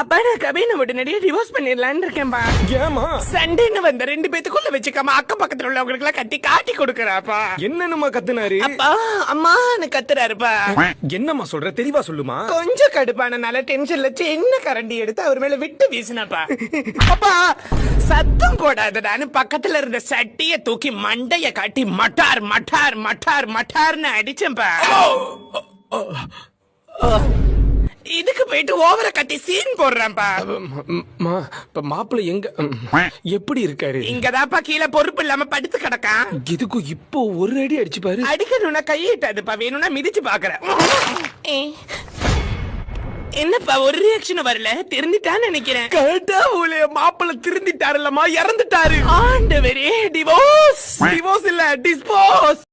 அப்பா நான் கவினை உடனடியே டிவோர்ஸ் பண்ணிடலான்னு இருக்கேன்பா. ஏமா சண்டைன்னு வந்த ரெண்டு பேத்துக்குள்ள வச்சுக்காம அக்கம் பக்கத்துல உள்ளவங்களுக்கு எல்லாம் கட்டி காட்டி கொடுக்கறாப்பா. என்னன்னுமா கத்துனாரு? அப்பா அம்மான்னு கத்துறாருப்பா. என்னம்மா சொல்ற, தெளிவா சொல்லுமா. கொஞ்சம் கடுப்பானனால டென்ஷன்ல சின்ன கரண்டி எடுத்து அவர் மேல விட்டு வீசினப்பா. அப்பா சத்தம் போடாதடான்னு பக்கத்துல இருந்த சட்டிய தூக்கி மண்டைய காட்டி மட்டார் மட்டார் மட்டார் மட்டார்னு அடிச்சேன்பா. இதுக்கு போயிட்டு ஓவர கட்டி சீன் போடுறான்பா. மாப்பிள்ள எங்க எப்படி இருக்காரு? இங்கதான்ப்பா கீழே பொறுப்பு இல்லாம படுத்து கிடக்கான். இதுக்கு இப்போ ஒரு அடி அடிச்சு பாரு. அடிக்கணும்னா கையிட்டாதுப்பா, வேணும்னா மிதிச்சு பாக்குறேன். என்னப்பா ஒரு ரியாக்ஷன் வரல? திருந்திட்டான்னு நினைக்கிறேன். கரெக்டா மாப்பிள்ள திருந்திட்டாரு இல்லம்மா, இறந்துட்டாரு. ஆண்டவரே, டிவோர்ஸ். டிவோர்ஸ் இல்ல, டிஸ்போஸ்.